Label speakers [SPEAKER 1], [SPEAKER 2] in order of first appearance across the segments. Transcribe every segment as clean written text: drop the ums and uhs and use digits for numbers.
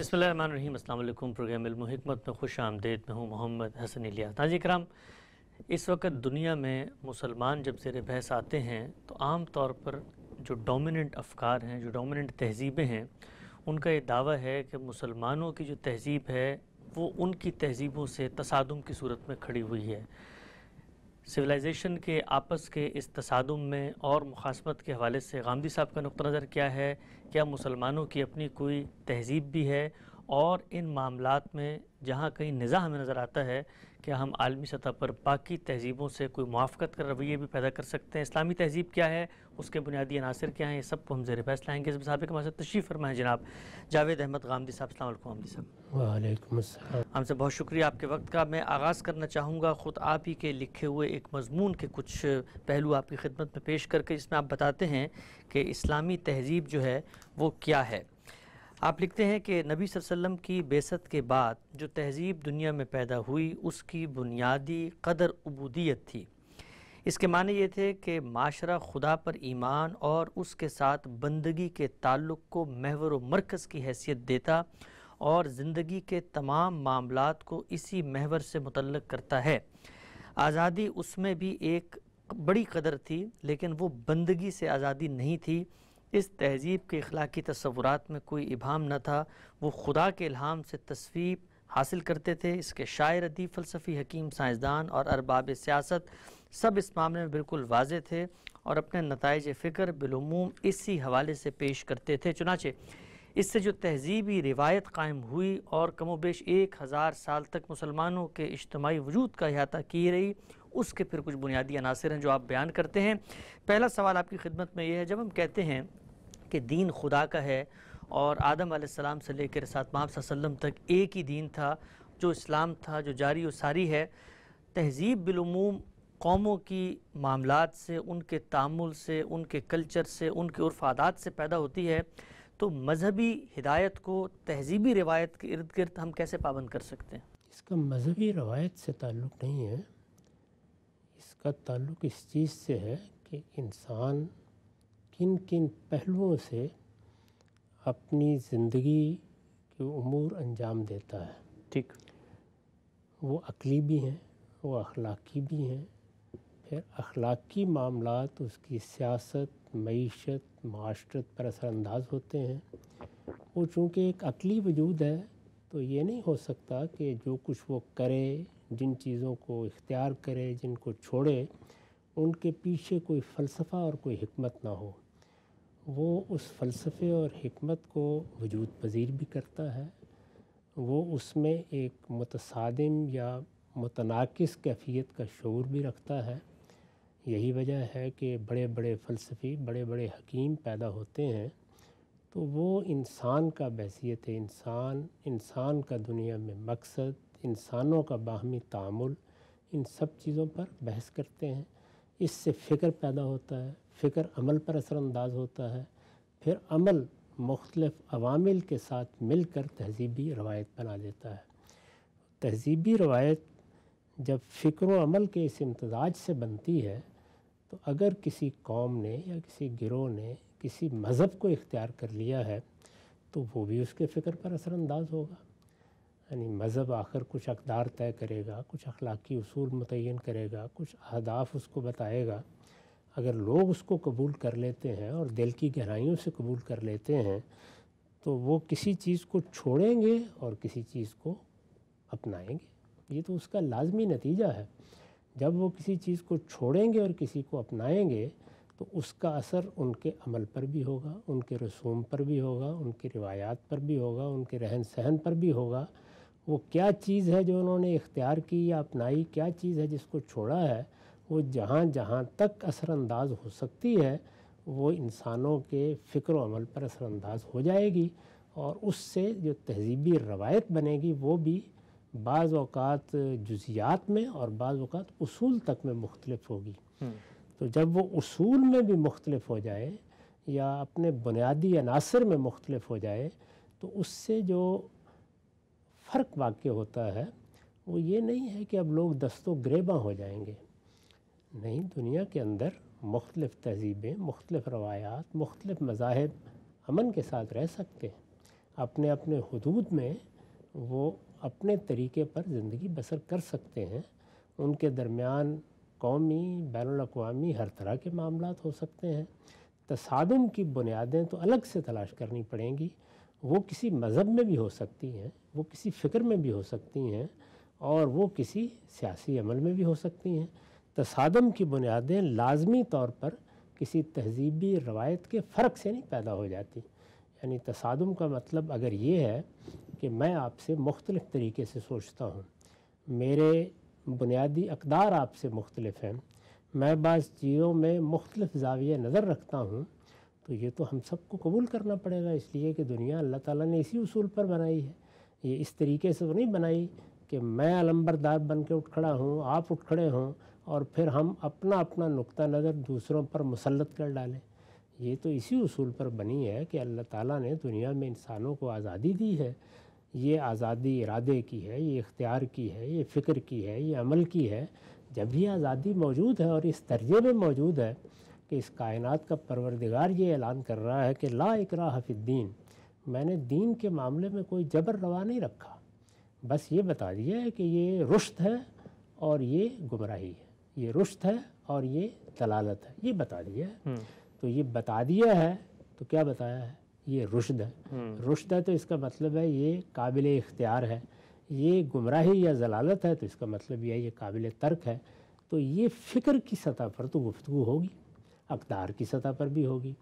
[SPEAKER 1] بسم اللہ الرحمن الرحیم۔ السلام علیکم۔ پروگرام علم و حکمت میں خوش آمدید۔ میں ہوں محمد حسن الیاس۔ ناظرین کرام، اس وقت دنیا میں مسلمان جب زیر بحث آتے ہیں تو عام طور پر جو ڈومیننٹ افکار ہیں، جو ڈومیننٹ تہذیبیں ہیں، ان کا یہ دعویٰ ہے کہ مسلمانوں کی جو تہذیب ہے وہ ان کی تہذیبوں سے تصادم کی صورت میں کھڑی ہوئی ہے۔ سویلائزیشن کے آپس کے اس تصادم میں اور مخاصمت کے حوالے سے غامدی صاحب کا نقطہ نظر کیا ہے؟ کیا مسلمانوں کی اپنی کوئی تہذیب بھی ہے؟ اور ان معاملات میں جہاں کہیں نزاع ہمیں نظر آتا ہے، کیا ہم عالمی سطح پر باقی تہذیبوں سے کوئی موافقت کا رویے بھی پیدا کر سکتے ہیں؟ اسلامی تہذیب کیا ہے، اس کے بنیادی عناصر کیا ہیں، یہ سب کو ہم زیر بحث لائیں گے۔ اس صاحب کے ہمارے ساتھ تشریف فرمائیں جناب جاوید احمد غامدی صاحب۔ السلام علیکم غامدی صاحب۔
[SPEAKER 2] وعلیکم السلام۔
[SPEAKER 1] ہم سے بہت شکریہ آپ کے وقت کا۔ میں آغاز کرنا چاہوں گا خود آپ ہی کے لکھے ہوئے ایک مضمون کے کچھ پہلو آپ کی خدمت میں پیش کر کے، جس میں آپ بتاتے ہیں کہ اسلامی تہذیب جو ہے وہ کیا ہے۔ آپ لکھتے ہیں کہ نبی صلی اللہ علیہ وسلم کی بعثت کے بعد جو تہذیب دنیا میں پیدا ہوئی اس کی بنیادی قدر عبودیت تھی۔ اس کے معنی یہ تھے کہ معاشرہ خدا پر ایمان اور اس کے ساتھ بندگی کے تعلق کو محور و مرکز کی حیثیت دیتا اور زندگی کے تمام معاملات کو اسی محور سے متعلق کرتا ہے۔ آزادی اس میں بھی ایک بڑی قدر تھی، لیکن وہ بندگی سے آزادی نہیں تھی۔ اس تہذیب کے اخلاقی تصورات میں کوئی ابہام نہ تھا، وہ خدا کے الہام سے تصویب حاصل کرتے تھے۔ اس کے شاعر، ادیب، فلسفی، حکیم، سائنسدان اور ارباب سیاست سب اس معاملے میں بالکل واضح تھے اور اپنے نتائج فکر بالعموم اسی حوالے سے پیش کرتے تھے۔ چنانچہ اس سے جو تہذیبی روایت قائم ہوئی اور کم و بیش 1000 سال تک مسلمانوں کے اجتماعی وجود کا احاطہ کی رہی، اس کے پھر کچھ بنیادی عناصر ہیں جو آپ بیان کرتے ہیں۔ پہلا سوال آپ کی خدمت میں یہ ہے، جب ہم کہتے ہیں کہ دین خدا کا ہے اور آدم علیہ السلام سے لے کر ساتھ محمد صلی اللہ علیہ وسلم تک ایک ہی دین تھا جو اسلام تھا، جو جاری و ساری ہے، تہذیب بالعموم قوموں کی معاملات سے، ان کے تعامل سے، ان کے کلچر سے، ان کے عرف عادات سے پیدا ہوتی ہے، تو مذہبی ہدایت کو تہذیبی روایت کے ارد گرد ہم کیسے پابند کر سکتے ہیں؟
[SPEAKER 2] اس کا مذہبی روایت سے تعلق نہیں ہے، اس کا تعلق اس چیز سے ہے کہ انسان کن کن پہلوؤں سے اپنی زندگی کے امور انجام دیتا ہے۔
[SPEAKER 1] ٹھیک،
[SPEAKER 2] وہ عقلی بھی ہیں، وہ اخلاقی بھی ہیں۔ پھر اخلاقی معاملات اس کی سیاست، معیشت، معاشرت پر اثر انداز ہوتے ہیں۔ وہ چونکہ ایک عقلی وجود ہے تو یہ نہیں ہو سکتا کہ جو کچھ وہ کرے، جن چیزوں کو اختیار کرے، جن کو چھوڑے، ان کے پیچھے کوئی فلسفہ اور کوئی حکمت نہ ہو۔ وہ اس فلسفے اور حکمت کو وجود پذیر بھی کرتا ہے، وہ اس میں ایک متصادم یا متناقض کیفیت کا شعور بھی رکھتا ہے۔ یہی وجہ ہے کہ بڑے بڑے فلسفی، بڑے بڑے حکیم پیدا ہوتے ہیں تو وہ انسان کا بحیثیت انسان کا دنیا میں مقصد، انسانوں کا باہمی تعامل، ان سب چیزوں پر بحث کرتے ہیں۔ اس سے فکر پیدا ہوتا ہے، فکر عمل پر اثر انداز ہوتا ہے، پھر عمل مختلف عوامل کے ساتھ مل کر تہذیبی روایت بنا دیتا ہے۔ تہذیبی روایت جب فکر و عمل کے اس امتزاج سے بنتی ہے تو اگر کسی قوم نے یا کسی گروہ نے کسی مذہب کو اختیار کر لیا ہے تو وہ بھی اس کے فکر پر اثر انداز ہوگا۔ یعنی مذہب آخر کچھ اقدار طے کرے گا، کچھ اخلاقی اصول متعین کرے گا، کچھ اہداف اس کو بتائے گا۔ اگر لوگ اس کو قبول کر لیتے ہیں اور دل کی گہرائیوں سے قبول کر لیتے ہیں تو وہ کسی چیز کو چھوڑیں گے اور کسی چیز کو اپنائیں گے۔ یہ تو اس کا لازمی نتیجہ ہے۔ جب وہ کسی چیز کو چھوڑیں گے اور کسی کو اپنائیں گے تو اس کا اثر ان کے عمل پر بھی ہوگا، ان کے رسوم پر بھی ہوگا، ان کی روایات پر بھی ہوگا، ان کے رہن سہن پر بھی ہوگا۔ وہ کیا چیز ہے جو انہوں نے اختیار کی یا اپنائی، کیا چیز ہے جس کو چھوڑا ہے، وہ جہاں جہاں تک اثر انداز ہو سکتی ہے وہ انسانوں کے فکر و عمل پر اثر انداز ہو جائے گی، اور اس سے جو تہذیبی روایت بنے گی وہ بھی بعض اوقات جزیات میں اور بعض اوقات اصول تک میں مختلف ہوگی۔ تو جب وہ اصول میں بھی مختلف ہو جائے یا اپنے بنیادی عناصر میں مختلف ہو جائے تو اس سے جو فرق واقع ہوتا ہے وہ یہ نہیں ہے کہ اب لوگ دست و گریباں ہو جائیں گے۔ نہیں، دنیا کے اندر مختلف تہذیبیں، مختلف روایات، مختلف مذاہب امن کے ساتھ رہ سکتے ہیں۔ اپنے اپنے حدود میں وہ اپنے طریقے پر زندگی بسر کر سکتے ہیں. ان کے درمیان قومی بین الاقوامی ہر طرح کے معاملات ہو سکتے ہیں. تصادم کی بنیادیں تو الگ سے تلاش کرنی پڑیں گی. وہ کسی مذہب میں بھی ہو سکتی ہیں, وہ کسی فکر میں بھی ہو سکتی ہیں, اور وہ کسی سیاسی عمل میں بھی ہو سکتی ہیں. تصادم کی بنیادیں لازمی طور پر کسی تہذیبی روایت کے فرق سے نہیں پیدا ہو جاتی. یعنی تصادم کا مطلب اگر یہ ہے کہ میں آپ سے مختلف طریقے سے سوچتا ہوں, میرے بنیادی اقدار آپ سے مختلف ہیں, میں بعض چیزوں میں مختلف زاویہ نظر رکھتا ہوں, تو یہ تو ہم سب کو قبول کرنا پڑے گا, اس لیے کہ دنیا اللہ تعالیٰ نے اسی اصول پر بنائی ہے. یہ اس طریقے سے تو نہیں بنائی کہ میں علمبردار بن کے اٹھ کھڑا ہوں, آپ اٹھ کھڑے ہوں, اور پھر ہم اپنا اپنا نقطہ نظر دوسروں پر مسلط کر ڈالیں. یہ تو اسی اصول پر بنی ہے کہ اللہ تعالیٰ نے دنیا میں انسانوں کو آزادی دی ہے. یہ آزادی ارادے کی ہے, یہ اختیار کی ہے, یہ فکر کی ہے, یہ عمل کی ہے. جب یہ آزادی موجود ہے اور اس درجے میں موجود ہے کہ اس کائنات کا پروردگار یہ اعلان کر رہا ہے کہ لا اکراہ فی الدین, میں نے دین کے معاملے میں کوئی جبر روا نہیں رکھا, بس یہ بتا دیا ہے کہ یہ رشد ہے اور یہ گمراہی ہے, یہ رشد ہے اور یہ دلالت ہے, یہ بتا دیا ہے. تو یہ بتا دیا ہے تو کیا بتایا ہے؟ یہ رشد ہے. رشد ہے تو اس کا مطلب ہے یہ قابل اختیار ہے. یہ گمراہی یا ضلالت ہے تو اس کا مطلب یہ ہے یہ قابل ترک ہے. تو یہ فکر کی سطح پر تو گفتگو ہوگی, اقدار کی سطح پر بھی ہوگی.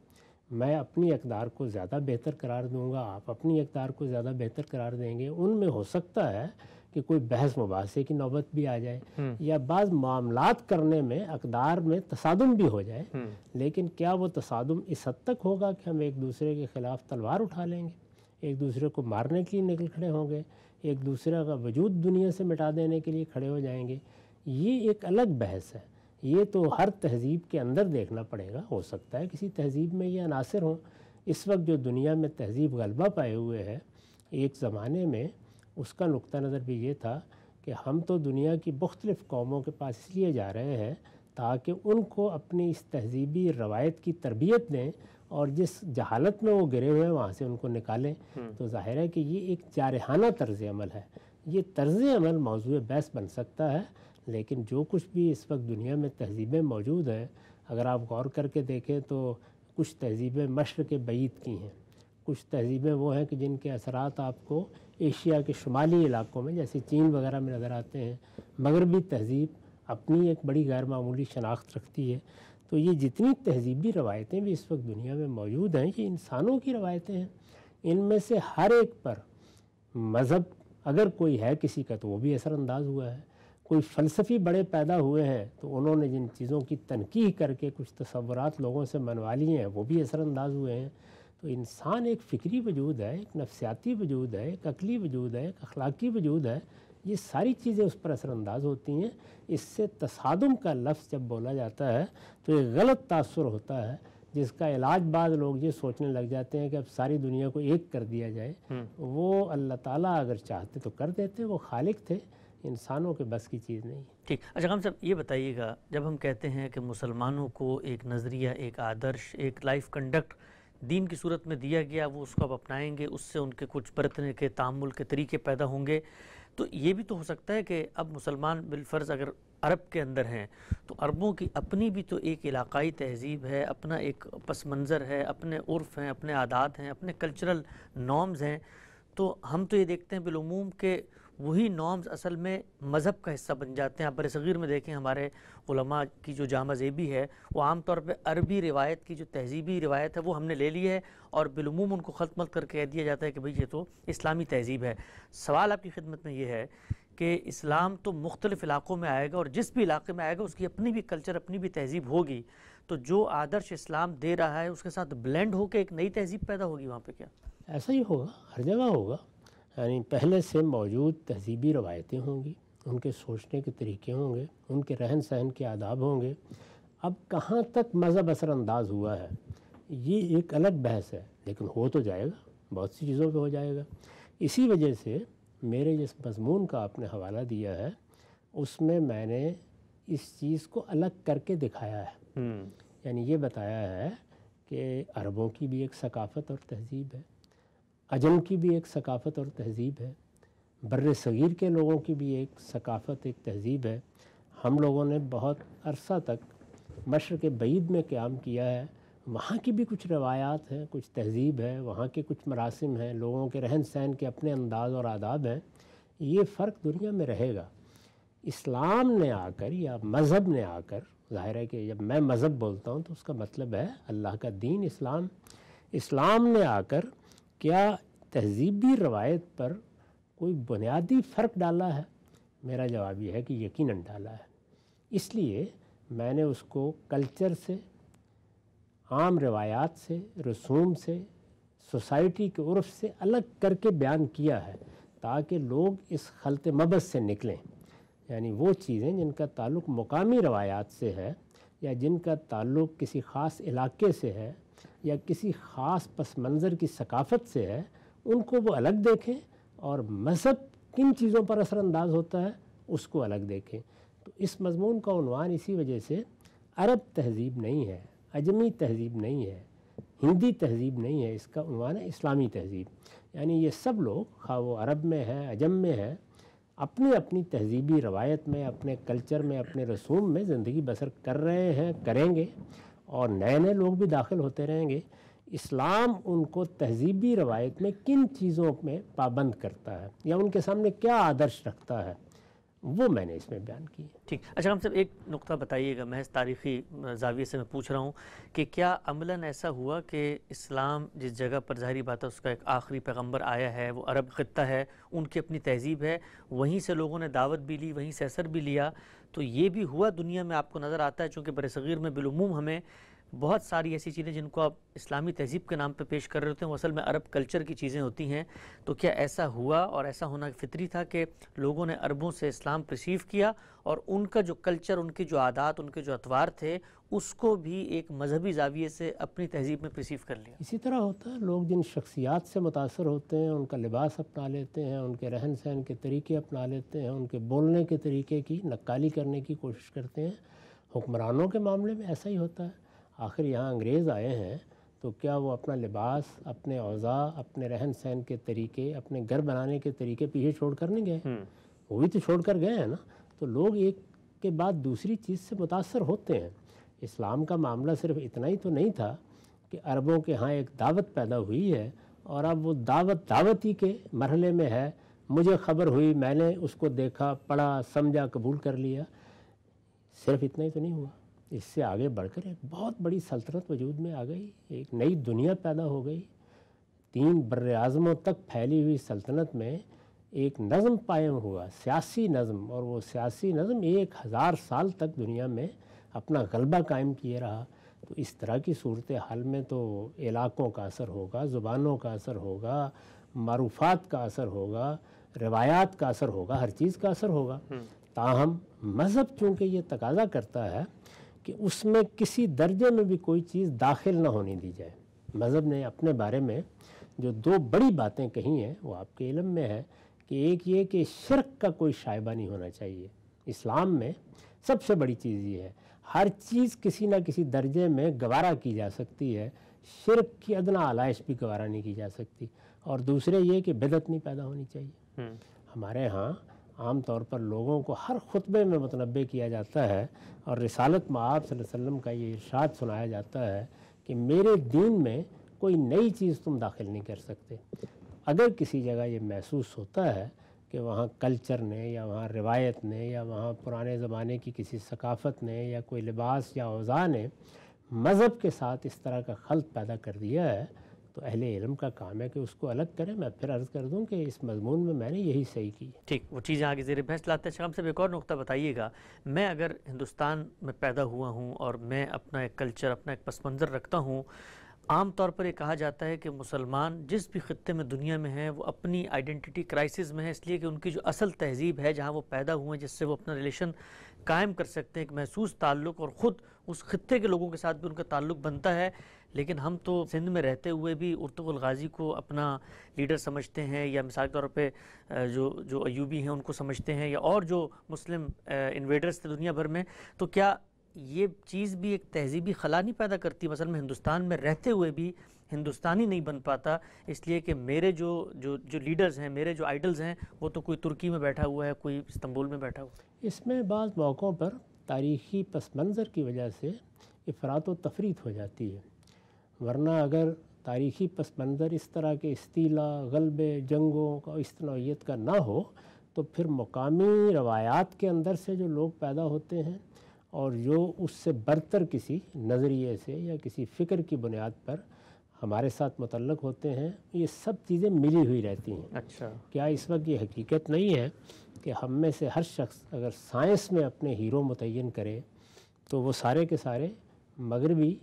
[SPEAKER 2] میں اپنی اقدار کو زیادہ بہتر قرار دوں گا, آپ اپنی اقدار کو زیادہ بہتر قرار دیں گے. ان میں ہو سکتا ہے کہ کوئی بحث مباحثے کی نوبت بھی آ جائے, یا بعض معاملات کرنے میں اقدار میں تصادم بھی ہو جائے. لیکن کیا وہ تصادم اس حد تک ہوگا کہ ہم ایک دوسرے کے خلاف تلوار اٹھا لیں گے, ایک دوسرے کو مارنے کے لیے نکل کھڑے ہوں گے, ایک دوسرے کا وجود دنیا سے مٹا دینے کے لیے کھڑے ہو جائیں گے؟ یہ ایک الگ بحث ہے. یہ تو ہر تہذیب کے اندر دیکھنا پڑے گا. ہو سکتا ہے کسی تہذیب میں یہ عناصر ہوں. اس وقت جو دنیا میں تہذیب غلبہ پائے ہوئے ہے, ایک زمانے میں اس کا نقطہ نظر بھی یہ تھا کہ ہم تو دنیا کی مختلف قوموں کے پاس اس لیے جا رہے ہیں تاکہ ان کو اپنی اس تہذیبی روایت کی تربیت دیں, اور جس جہالت میں وہ گرے ہوئے ہیں وہاں سے ان کو نکالیں. تو ظاہر ہے کہ یہ ایک جارحانہ طرز عمل ہے. یہ طرز عمل موضوع بحث بن سکتا ہے, لیکن جو کچھ بھی اس وقت دنیا میں تہذیبیں موجود ہیں, اگر آپ غور کر کے دیکھیں تو کچھ تہذیبیں مشرق بعید کی ہیں, کچھ تہذیبیں وہ ہیں کہ جن کے اثرات آپ کو ایشیا کے شمالی علاقوں میں جیسے چین وغیرہ میں نظر آتے ہیں. مغربی تہذیب اپنی ایک بڑی غیر معمولی شناخت رکھتی ہے. تو یہ جتنی تہذیبی روایتیں بھی اس وقت دنیا میں موجود ہیں, یہ انسانوں کی روایتیں ہیں. ان میں سے ہر ایک پر مذہب اگر کوئی ہے کسی کا تو وہ بھی اثر انداز ہوا ہے. کوئی فلسفی بڑے پیدا ہوئے ہیں تو انہوں نے جن چیزوں کی تنقیح کر کے کچھ تصورات لوگوں سے منوا لیے ہیں وہ بھی اثر انداز ہوئے ہیں. تو انسان ایک فکری وجود ہے, ایک نفسیاتی وجود ہے, ایک عقلی وجود ہے, ایک اخلاقی وجود ہے. یہ ساری چیزیں اس پر اثر انداز ہوتی ہیں. اس سے تصادم کا لفظ جب بولا جاتا ہے تو ایک غلط تاثر ہوتا ہے, جس کا علاج بعض لوگ یہ سوچنے لگ جاتے ہیں کہ اب ساری دنیا کو ایک کر دیا جائے. وہ اللہ تعالیٰ اگر چاہتے تو کر دیتے, وہ خالق تھے, انسانوں کے بس کی چیز نہیں.
[SPEAKER 1] ٹھیک. اچھا خان صاحب یہ بتائیے گا, جب ہم کہتے ہیں کہ مسلمانوں کو ایک نظریہ, ایک آدرش, ایک لائف کنڈکٹ دین کی صورت میں دیا گیا, وہ اس کو اب اپنائیں گے, اس سے ان کے کچھ برتنے کے تعامل کے طریقے پیدا ہوں گے, تو یہ بھی تو ہو سکتا ہے کہ اب مسلمان بالفرض اگر عرب کے اندر ہیں تو عربوں کی اپنی بھی تو ایک علاقائی تہذیب ہے, اپنا ایک پس منظر ہے, اپنے عرف ہیں, اپنے عادات ہیں, اپنے کلچرل نارمز ہیں. تو ہم تو یہ دیکھتے ہیں بالعموم کہ وہی نارمز اصل میں مذہب کا حصہ بن جاتے ہیں. آپ برصغیر میں دیکھیں ہمارے علماء کی جو جامع زیبی ہے وہ عام طور پہ عربی روایت کی جو تہذیبی روایت ہے وہ ہم نے لے لی ہے, اور بالعموم ان کو ختم کر کے کہہ دیا جاتا ہے کہ بھئی یہ تو اسلامی تہذیب ہے. سوال آپ کی خدمت میں یہ ہے کہ اسلام تو مختلف علاقوں میں آئے گا, اور جس بھی علاقے میں آئے گا اس کی اپنی بھی کلچر, اپنی بھی تہذیب ہوگی, تو جو آدرش اسلام دے رہا ہے اس کے ساتھ بلینڈ ہو کے ایک نئی تہذیب پیدا ہوگی وہاں پہ کیا؟
[SPEAKER 2] ایسا ہی ہوگا, ہر جگہ ہوگا. یعنی پہلے سے موجود تہذیبی روایتیں ہوں گی, ان کے سوچنے کے طریقے ہوں گے, ان کے رہن سہن کے آداب ہوں گے. اب کہاں تک مذہب اثر انداز ہوا ہے یہ ایک الگ بحث ہے, لیکن ہو تو جائے گا, بہت سی چیزوں پہ ہو جائے گا. اسی وجہ سے میرے جس مضمون کا آپ نے حوالہ دیا ہے اس میں نے اس چیز کو الگ کر کے دکھایا ہے. یعنی یہ بتایا ہے کہ عربوں کی بھی ایک ثقافت اور تہذیب ہے, عجم کی بھی ایک ثقافت اور تہذیب ہے، بر صغیر کے لوگوں کی بھی ایک ثقافت، ایک تہذیب ہے۔ ہم لوگوں نے بہت عرصہ تک مشرق بعید میں قیام کیا ہے، وہاں کی بھی کچھ روایات ہیں، کچھ تہذیب ہے، وہاں کے کچھ مراسم ہیں، لوگوں کے رہن سہن کے اپنے انداز اور آداب ہیں۔ یہ فرق دنیا میں رہے گا۔ اسلام نے آ کر یا مذہب نے آ کر، ظاہر ہے کہ جب میں مذہب بولتا ہوں تو اس کا مطلب ہے اللہ کا دین اسلام۔ اسلام نے آ کر کیا تہذیبی روایت پر کوئی بنیادی فرق ڈالا ہے؟ میرا جواب یہ ہے کہ یقیناً ڈالا ہے۔ اس لیے میں نے اس کو کلچر سے، عام روایات سے، رسوم سے، سوسائٹی کے عرف سے الگ کر کے بیان کیا ہے تاکہ لوگ اس خلط مبس سے نکلیں، یعنی وہ چیزیں جن کا تعلق مقامی روایات سے ہے یا جن کا تعلق کسی خاص علاقے سے ہے یا کسی خاص پس منظر کی ثقافت سے ہے، ان کو وہ الگ دیکھیں، اور مذہب کن چیزوں پر اثر انداز ہوتا ہے اس کو الگ دیکھیں۔ تو اس مضمون کا عنوان اسی وجہ سے عرب تہذیب نہیں ہے، عجمی تہذیب نہیں ہے، ہندی تہذیب نہیں ہے، اس کا عنوان ہے اسلامی تہذیب۔ یعنی یہ سب لوگ، خواہ وہ عرب میں ہے، عجم میں ہے، اپنی اپنی تہذیبی روایت میں، اپنے کلچر میں، اپنے رسوم میں زندگی بسر کر رہے ہیں، کریں گے، اور نئے نئے لوگ بھی داخل ہوتے رہیں گے۔ اسلام ان کو تہذیبی روایت میں کن چیزوں میں پابند کرتا ہے یا ان کے سامنے کیا آدرش رکھتا ہے، وہ میں نے اس میں بیان کی ہے۔
[SPEAKER 1] ٹھیک، اچھا ہم صاحب ایک نقطہ بتائیے گا، محض تاریخی زاویے سے میں پوچھ رہا ہوں کہ کیا عملاً ایسا ہوا کہ اسلام جس جگہ پر ظاہری بات ہے اس کا ایک آخری پیغمبر آیا ہے، وہ عرب خطہ ہے، ان کی اپنی تہذیب ہے، وہیں سے لوگوں نے دعوت بھی لی، وہیں سے اثر بھی لیا، تو یہ بھی ہوا دنیا میں آپ کو نظر آتا ہے؟ چونکہ برصغیر میں بالعموم ہمیں بہت ساری ایسی چیزیں جن کو آپ اسلامی تہذیب کے نام پہ پیش کر رہے ہوتے ہیں وہ اصل میں عرب کلچر کی چیزیں ہوتی ہیں، تو کیا ایسا ہوا اور ایسا ہونا فطری تھا کہ لوگوں نے عربوں سے اسلام پرسیو کیا اور ان کا جو کلچر، ان کے جو عادات، ان کے جو اطوار تھے اس کو بھی ایک مذہبی زاویے سے اپنی تہذیب میں پرسیو کر لیا؟
[SPEAKER 2] اسی طرح ہوتا ہے، لوگ جن شخصیات سے متاثر ہوتے ہیں ان کا لباس اپنا لیتے ہیں، ان کے رہن سہن کے طریقے اپنا لیتے ہیں، ان کے بولنے کے طریقے کی نقالی کرنے کی کوشش کرتے ہیں۔ حکمرانوں کے معاملے میں ایسا ہی ہوتا ہے۔ آخر یہاں انگریز آئے ہیں تو کیا وہ اپنا لباس، اپنے اوضاع، اپنے رہن سہن کے طریقے، اپنے گھر بنانے کے طریقے پیچھے چھوڑ کر نہیں گئے؟ وہ بھی تو چھوڑ کر گئے ہیں نا۔ تو لوگ ایک کے بعد دوسری چیز سے متاثر ہوتے ہیں۔ اسلام کا معاملہ صرف اتنا ہی تو نہیں تھا کہ عربوں کے ہاں ایک دعوت پیدا ہوئی ہے اور اب وہ دعوت ہی کے مرحلے میں ہے، مجھے خبر ہوئی، میں نے اس کو دیکھا، پڑھا، سمجھا، قبول کر لیا، صرف اتنا ہی تو نہیں ہوا۔ اس سے آگے بڑھ کر ایک بہت بڑی سلطنت وجود میں آ گئی، ایک نئی دنیا پیدا ہو گئی۔ 3 بر اعظموں تک پھیلی ہوئی سلطنت میں ایک نظم قائم ہوا، سیاسی نظم، اور وہ سیاسی نظم 1000 سال تک دنیا میں اپنا غلبہ قائم کیے رہا۔ تو اس طرح کی صورتحال میں تو علاقوں کا اثر ہوگا، زبانوں کا اثر ہوگا، معروفات کا اثر ہوگا، روایات کا اثر ہوگا، ہر چیز کا اثر ہوگا۔ تاہم مذہب چونکہ یہ تقاضا کرتا ہے کہ اس میں کسی درجے میں بھی کوئی چیز داخل نہ ہونے دی جائے۔ مذہب نے اپنے بارے میں جو 2 بڑی باتیں کہی ہیں وہ آپ کے علم میں ہے کہ ایک یہ کہ شرک کا کوئی شائبہ نہیں ہونا چاہیے۔ اسلام میں سب سے بڑی چیز یہ ہے، ہر چیز کسی نہ کسی درجے میں گوارا کی جا سکتی ہے، شرک کی ادنا علائش بھی گوارا نہیں کی جا سکتی۔ اور دوسرے یہ کہ بدعت نہیں پیدا ہونی چاہیے۔ ہمارے ہاں عام طور پر لوگوں کو ہر خطبے میں متنبہ کیا جاتا ہے اور رسالت مآب صلی اللہ علیہ وسلم کا یہ ارشاد سنایا جاتا ہے کہ میرے دین میں کوئی نئی چیز تم داخل نہیں کر سکتے۔ اگر کسی جگہ یہ محسوس ہوتا ہے کہ وہاں کلچر نے یا وہاں روایت نے یا وہاں پرانے زمانے کی کسی ثقافت نے یا کوئی لباس یا اوضاع نے مذہب کے ساتھ اس طرح کا خلط پیدا کر دیا ہے تو اہل علم کا کام ہے کہ اس کو الگ کریں۔ میں پھر عرض کر دوں کہ اس مضمون میں میں نے یہی صحیح کی ہے۔
[SPEAKER 1] ٹھیک، وہ چیزیں آگے زیر بحث لاتے ہیں۔ شام صاحب ایک اور نقطہ بتائیے گا، میں اگر ہندوستان میں پیدا ہوا ہوں اور میں اپنا ایک کلچر، اپنا ایک پس منظر رکھتا ہوں، عام طور پر یہ کہا جاتا ہے کہ مسلمان جس بھی خطے میں دنیا میں ہیں وہ اپنی آئیڈینٹی کرائسس میں ہے، اس لیے کہ ان کی جو اصل تہذیب ہے جہاں وہ پیدا ہوئے ہیں، جس سے وہ اپنا ریلیشن قائم کر سکتے ہیں، ایک محسوس تعلق، اور خود اس خطے کے لوگوں کے ساتھ بھی ان کا تعلق بنتا ہے۔ لیکن ہم تو سندھ میں رہتے ہوئے بھی ارطغرل غازی کو اپنا لیڈر سمجھتے ہیں، یا مثال کے طور پہ جو ایوبی ہیں ان کو سمجھتے ہیں، یا اور جو مسلم انویڈرز تھے دنیا بھر میں، تو کیا یہ چیز بھی ایک تہذیبی خلا نہیں پیدا کرتی؟ مثلا میں ہندوستان میں رہتے ہوئے بھی ہندوستانی نہیں بن پاتا اس لیے کہ میرے جو لیڈرز ہیں، میرے جو آئیڈلز ہیں، وہ تو کوئی ترکی میں بیٹھا ہوا ہے، کوئی استنبول میں بیٹھا ہوا ہے؟
[SPEAKER 2] اس میں بعض موقعوں پر تاریخی پس منظر کی وجہ سے افراط و تفریط ہو جاتی ہے، ورنہ اگر تاریخی پس منظر اس طرح کے استیلا، غلبے، جنگوں کا اس نوعیت کا نہ ہو تو پھر مقامی روایات کے اندر سے جو لوگ پیدا ہوتے ہیں اور جو اس سے برتر کسی نظریے سے یا کسی فکر کی بنیاد پر ہمارے ساتھ متعلق ہوتے ہیں، یہ سب چیزیں ملی ہوئی رہتی ہیں۔
[SPEAKER 1] اچھا،
[SPEAKER 2] کیا اس وقت یہ حقیقت نہیں ہے کہ ہم میں سے ہر شخص اگر سائنس میں اپنے ہیرو متعین کرے تو وہ سارے کے سارے مغربی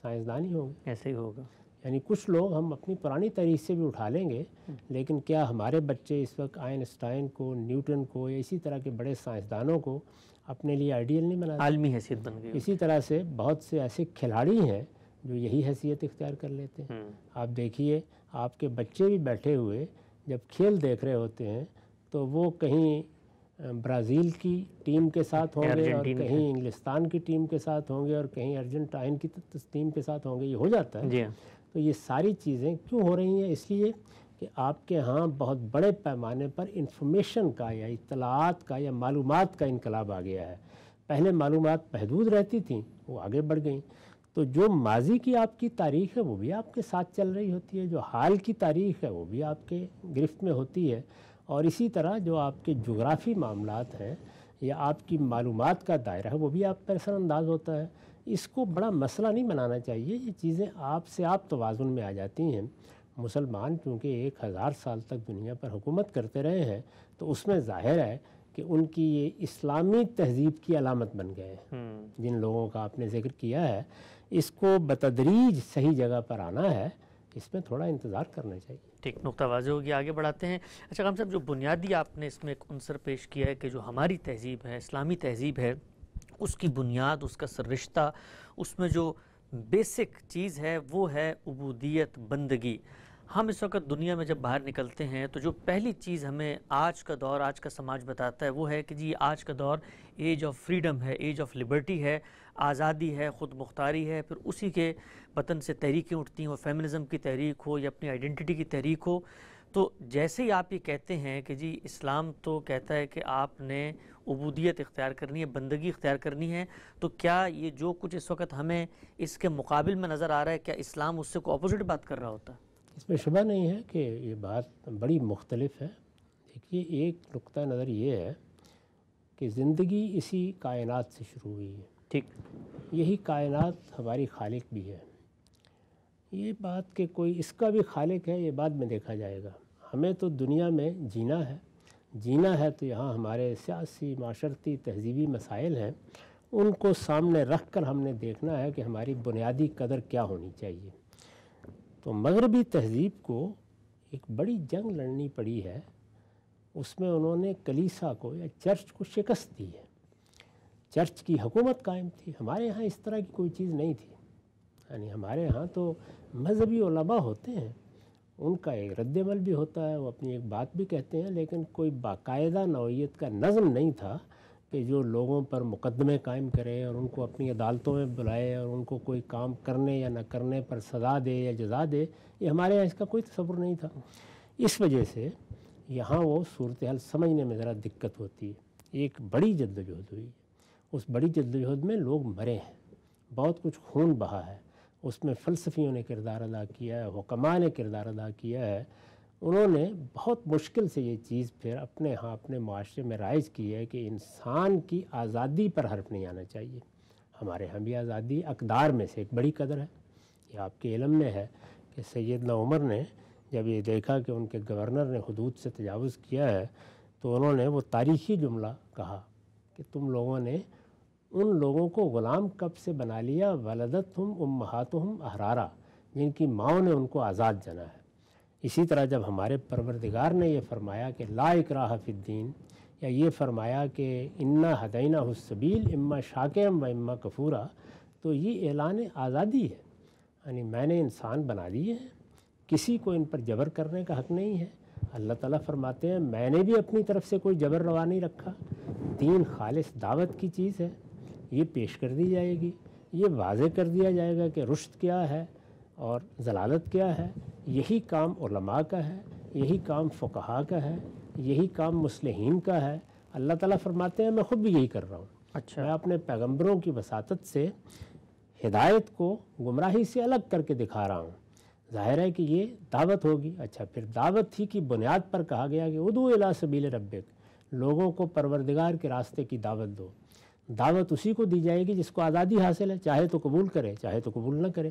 [SPEAKER 2] سائنسدان ہی ہوں گے؟
[SPEAKER 1] ایسے ہی ہوگا۔
[SPEAKER 2] یعنی کچھ لوگ ہم اپنی پرانی تاریخ سے بھی اٹھا لیں گے، لیکن کیا ہمارے بچے اس وقت آئنسٹائن کو، نیوٹن کو یا اسی طرح کے بڑے سائنسدانوں کو اپنے لیے آئیڈیل نہیں بناتے؟
[SPEAKER 1] عالمی حیثیت بن گئی۔
[SPEAKER 2] اسی طرح سے بہت سے ایسے کھلاڑی ہیں جو یہی حیثیت اختیار کر لیتے ہیں۔ آپ دیکھیے، آپ کے بچے بھی بیٹھے ہوئے جب کھیل دیکھ رہے ہوتے ہیں تو وہ کہیں برازیل کی ٹیم کے ساتھ ہوں گے اور کہیں انگلستان کی ٹیم کے ساتھ ہوں گے اور کہیں ارجنٹائن کی ٹیم کے ساتھ ہوں گے، یہ ہو جاتا ہے۔ تو یہ ساری چیزیں کیوں ہو رہی ہیں؟ اس لیے کہ آپ کے ہاں بہت بڑے پیمانے پر انفارمیشن کا یا اطلاعات کا یا معلومات کا انقلاب آ گیا ہے۔ پہلے معلومات محدود رہتی تھیں، وہ آگے بڑھ گئیں، تو جو ماضی کی آپ کی تاریخ ہے وہ بھی آپ کے ساتھ چل رہی ہوتی ہے، جو حال کی تاریخ ہے وہ بھی آپ کے گرفت میں ہوتی ہے، اور اسی طرح جو آپ کے جغرافی معاملات ہیں یا آپ کی معلومات کا دائرہ ہے وہ بھی آپ پر اثر انداز ہوتا ہے۔ اس کو بڑا مسئلہ نہیں بنانا چاہیے، یہ چیزیں آپ سے آپ توازن میں آ جاتی ہیں۔ مسلمان چونکہ 1000 سال تک دنیا پر حکومت کرتے رہے ہیں تو اس میں ظاہر ہے کہ ان کی یہ اسلامی تہذیب کی علامت بن گئے ہیں۔ جن لوگوں کا آپ نے ذکر کیا ہے، اس کو بتدریج صحیح جگہ پر آنا ہے، اس میں تھوڑا انتظار کرنا چاہیے۔
[SPEAKER 1] ٹھیک، نقطہ واضح ہوگی، آگے بڑھاتے ہیں۔ اچھا خان صاحب، جو بنیادی آپ نے اس میں ایک عنصر پیش کیا ہے کہ جو ہماری تہذیب ہے، اسلامی تہذیب ہے، اس کی بنیاد، اس کا سررشتہ، اس میں جو بیسک چیز ہے وہ ہے عبودیت، بندگی۔ ہم اس وقت دنیا میں جب باہر نکلتے ہیں تو جو پہلی چیز ہمیں آج کا دور، آج کا سماج بتاتا ہے وہ ہے کہ جی آج کا دور ایج آف فریڈم ہے، ایج آف لبرٹی ہے، آزادی ہے، خود مختاری ہے۔ پھر اسی کے وطن سے تحریکیں اٹھتی ہیں، وہ فیمنزم کی تحریک ہو یا اپنی آئیڈینٹی کی تحریک ہو۔ تو جیسے ہی آپ یہ کہتے ہیں کہ جی اسلام تو کہتا ہے کہ آپ نے عبودیت اختیار کرنی ہے، بندگی اختیار کرنی ہے، تو کیا یہ جو کچھ اس وقت ہمیں اس کے مقابل میں نظر آ رہا ہے، کیا اسلام اس سے کوئی اپوزٹ بات کر رہا ہوتا ہے؟
[SPEAKER 2] اس میں شبہ نہیں ہے کہ یہ بات بڑی مختلف ہے۔ دیکھیے، ایک نقطہ نظر یہ ہے کہ زندگی اسی کائنات سے شروع ہوئی ہے،
[SPEAKER 1] ٹھیک،
[SPEAKER 2] یہی کائنات ہماری خالق بھی ہے۔ یہ بات کہ کوئی اس کا بھی خالق ہے، یہ بعد میں دیکھا جائے گا۔ ہمیں تو دنیا میں جینا ہے تو یہاں ہمارے سیاسی، معاشرتی، تہذیبی مسائل ہیں، ان کو سامنے رکھ کر ہم نے دیکھنا ہے کہ ہماری بنیادی قدر کیا ہونی چاہیے۔ تو مغربی تہذیب کو ایک بڑی جنگ لڑنی پڑی ہے، اس میں انہوں نے کلیسا کو یا چرچ کو شکست دی ہے۔ چرچ کی حکومت قائم تھی، ہمارے ہاں اس طرح کی کوئی چیز نہیں تھی۔ یعنی ہمارے ہاں تو مذہبی علماء ہوتے ہیں، ان کا ایک رد عمل بھی ہوتا ہے، وہ اپنی ایک بات بھی کہتے ہیں، لیکن کوئی باقاعدہ نوعیت کا نظم نہیں تھا کہ جو لوگوں پر مقدمے قائم کرے اور ان کو اپنی عدالتوں میں بلائے اور ان کو کوئی کام کرنے یا نہ کرنے پر سزا دے یا جزا دے۔ یہ ہمارے یہاں اس کا کوئی تصور نہیں تھا۔ اس وجہ سے یہاں وہ صورتحال سمجھنے میں ذرا دقت ہوتی ہے۔ ایک بڑی جدوجہد ہوئی، اس بڑی جدوجہد میں لوگ مرے ہیں، بہت کچھ خون بہا ہے، اس میں فلسفیوں نے کردار ادا کیا ہے، حکماء نے کردار ادا کیا ہے۔ انہوں نے بہت مشکل سے یہ چیز پھر اپنے معاشرے میں رائج کی ہے کہ انسان کی آزادی پر حرف نہیں آنا چاہیے۔ ہمارے ہاں بھی آزادی اقدار میں سے ایک بڑی قدر ہے۔ یہ آپ کے علم میں ہے کہ سیدنا عمر نے جب یہ دیکھا کہ ان کے گورنر نے حدود سے تجاوز کیا ہے تو انہوں نے وہ تاریخی جملہ کہا کہ تم لوگوں نے ان لوگوں کو غلام کب سے بنا لیا، ولدتہم امہاتہم احرارا، جن کی ماؤں نے ان کو آزاد جنا ہے۔ اسی طرح جب ہمارے پروردگار نے یہ فرمایا کہ لا اکراہ فی الدین، یا یہ فرمایا کہ انا ہدیناہ السبیل اما شاکرا و اما کفورا، تو یہ اعلان آزادی ہے۔ یعنی میں نے انسان بنا دیے ہیں، کسی کو ان پر جبر کرنے کا حق نہیں ہے۔ اللہ تعالیٰ فرماتے ہیں میں نے بھی اپنی طرف سے کوئی جبر روا نہیں رکھا۔ دین خالص دعوت کی چیز ہے، یہ پیش کر دی جائے گی، یہ واضح کر دیا جائے گا کہ رشد کیا ہے اور ضلالت کیا ہے، یہی کام علماء کا ہے، یہی کام فقہا کا ہے، یہی کام مصلحین کا ہے۔ اللہ تعالیٰ فرماتے ہیں میں خود بھی یہی کر رہا ہوں۔
[SPEAKER 1] اچھا،
[SPEAKER 2] میں اپنے پیغمبروں کی وساطت سے ہدایت کو گمراہی سے الگ کر کے دکھا رہا ہوں۔ ظاہر ہے کہ یہ دعوت ہوگی۔ اچھا، پھر دعوت ہی کی بنیاد پر کہا گیا کہ ادعو الی سبیل ربک، لوگوں کو پروردگار کے راستے کی دعوت دو۔ دعوت اسی کو دی جائے گی جس کو آزادی حاصل ہے، چاہے تو قبول کرے چاہے تو قبول نہ کرے۔